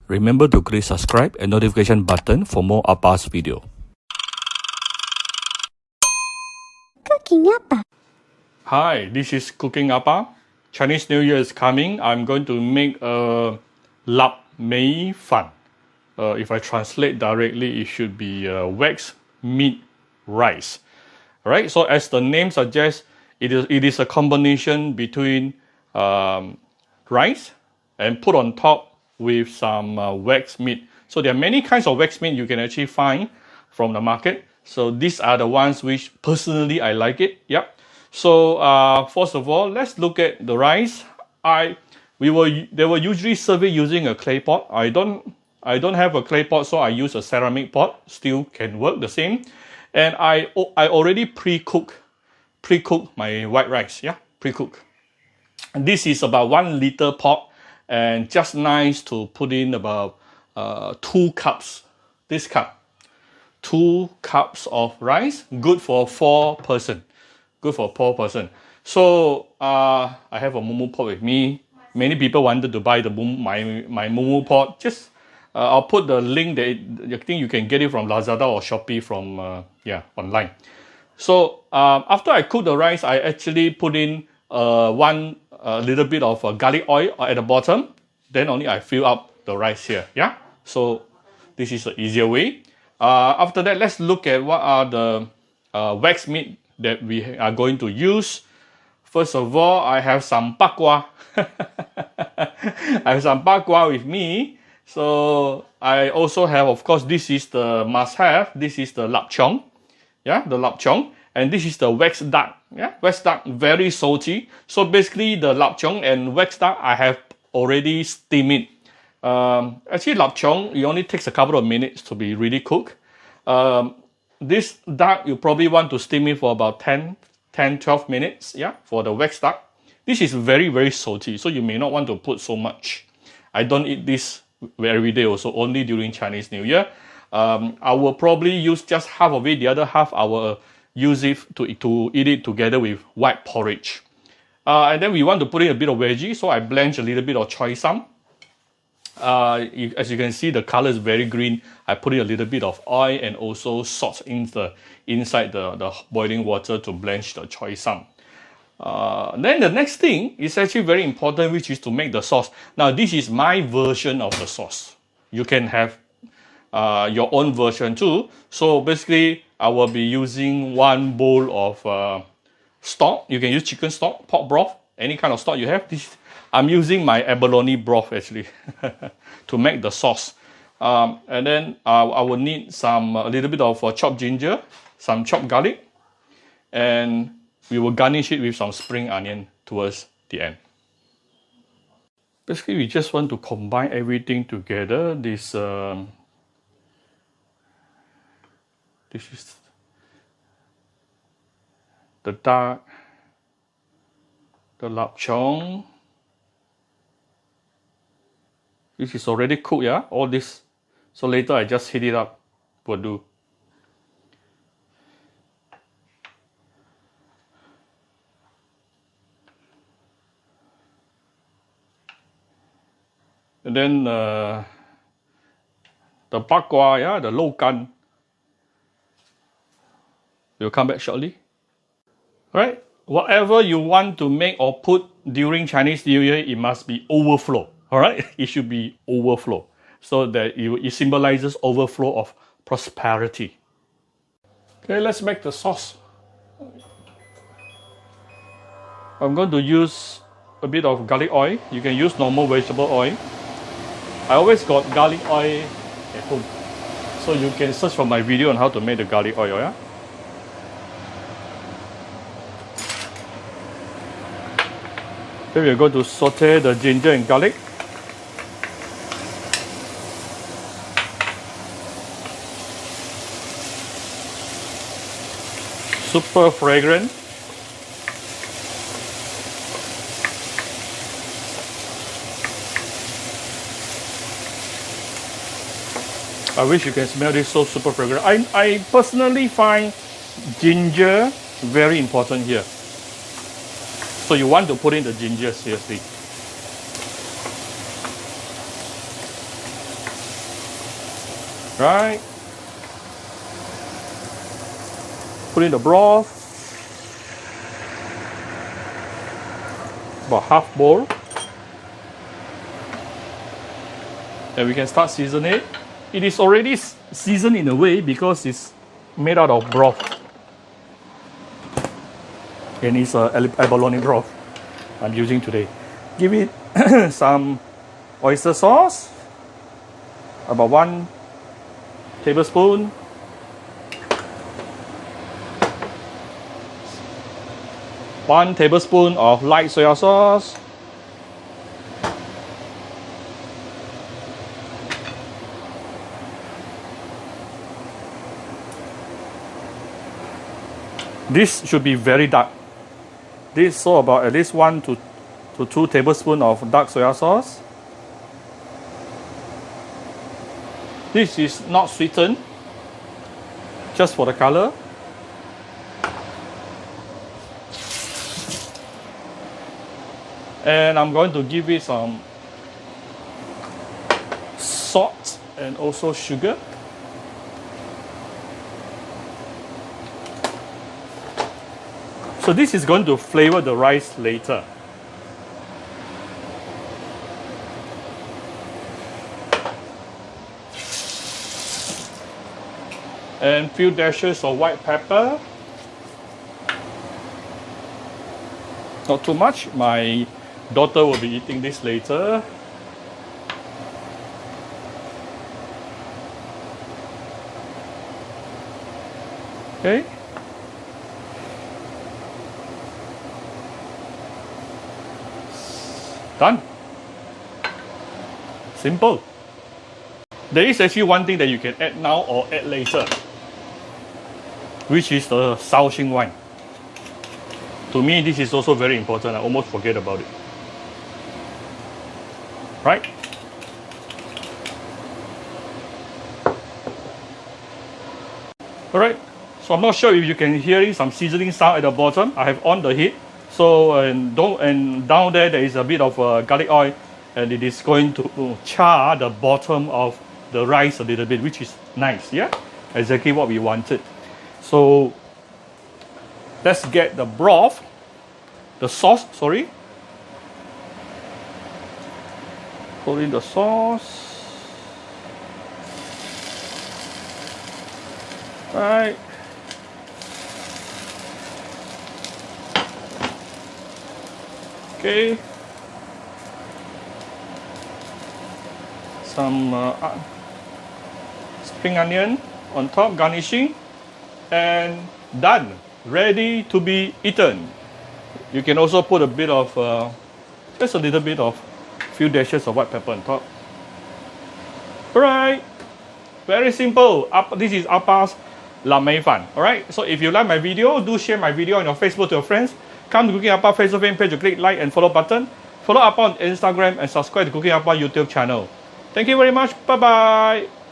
Remember to click subscribe and notification button for more Appa's video. Cooking Appa. Hi, this is Cooking Appa. Chinese New Year is coming. I'm going to make a Mei Fan. If I translate directly, it should be wax meat rice. Alright, so as the name suggests, it is a combination between rice and put on top with some wax meat. So there are many kinds of wax meat you can actually find from the market. So these are the ones which personally I like it. Yep. So first of all, let's look at the rice. They were usually serve it using a clay pot. I don't have a clay pot, so I use a ceramic pot. Still can work the same. And I already pre-cook my white rice. Yeah, pre-cook. And this is about 1 liter pot, and just nice to put in about 2 cups. This cup, 2 cups of rice, good for 4 person. Good for 4 person. So I have a mumu pot with me. Many people wanted to buy my mumu pot. Just I'll put the link that I think you can get it from Lazada or Shopee from online. So after I cook the rice, I actually put in a little bit of garlic oil at the bottom. Then only I fill up the rice here. Yeah. So this is the easier way. After that, let's look at what are the wax meat that we are going to use. First of all, I have some bak kwa. I have some bak kwa with me. So I also have, of course, this is the must-have. This is the lap chong. Yeah, the lap chong. And this is the wax duck. Yeah, wax duck, very salty. So basically, the lap chong and wax duck, I have already steamed it. Actually, lap chong, it only takes a couple of minutes to be really cooked. This duck, you probably want to steam it for about 10-12 minutes, yeah, for the wax duck. This is very, very salty, so you may not want to put so much. I don't eat this every day also, only during Chinese New Year. I will probably use just half of it, the other half I will use it to eat it together with white porridge. And then we want to put in a bit of veggie, so I blanch a little bit of choy sum. As you can see, the color is very green. I put in a little bit of oil and also salt inside the boiling water to blanch the choy sum. Then the next thing is actually very important, which is to make the sauce. Now, this is my version of the sauce. You can have your own version too. So basically, I will be using 1 bowl of stock. You can use chicken stock, pork broth, any kind of stock you have. I'm using my abalone broth actually to make the sauce. And then I will need a little bit of chopped ginger, some chopped garlic, and we will garnish it with some spring onion towards the end. Basically, we just want to combine everything together. This is the duck, the lap chong. This is already cooked, yeah, all this. So later I just heat it up, will do. And then the bak kwa, yeah, the lo gan. We'll come back shortly. Alright, whatever you want to make or put during Chinese New Year, it must be overflow. Alright, it should be overflow. So that it symbolizes overflow of prosperity. Okay, let's make the sauce. I'm going to use a bit of garlic oil. You can use normal vegetable oil. I always got garlic oil at home. So you can search for my video on how to make the garlic oil, yeah? Then we're going to saute the ginger and garlic. Super fragrant. I wish you can smell this, so super fragrant. I personally find ginger very important here. So you want to put in the ginger, seriously. Right. Put in the broth. About half bowl. And we can start seasoning it. It is already seasoned in a way because it's made out of broth. And it's abalone broth I'm using today. Give it some oyster sauce, about 1 tablespoon. One tablespoon of light soy sauce. This should be very dark. This so about at least 1 to 2 tablespoons of dark soy sauce. This is not sweetened, just for the color. And I'm going to give it some salt and also sugar. So this is going to flavor the rice later. And few dashes of white pepper. Not too much. My daughter will be eating this later. Okay. Done. Simple. There is actually one thing that you can add now or add later, which is the Shaoxing wine. To me, this is also very important. I almost forget about it. Right? Alright, so I'm not sure if you can hear some sizzling sound at the bottom. I have on the heat. So, and down there is a bit of garlic oil, and it is going to char the bottom of the rice a little bit, which is nice, yeah? Exactly what we wanted. So, let's get the broth, the sauce, sorry. Put in the sauce. Right. Okay. Some spring onion on top, garnishing, and done. Ready to be eaten. You can also put a bit of, just a little bit of, few dashes of white pepper on top. Alright, very simple. This is Appa's Mei Fan. Alright, so if you like my video, do share my video on your Facebook to your friends. Come to Cooking Appa Facebook fan page to click like and follow button. Follow Appa on Instagram and subscribe to Cooking Appa YouTube channel. Thank you very much. Bye bye.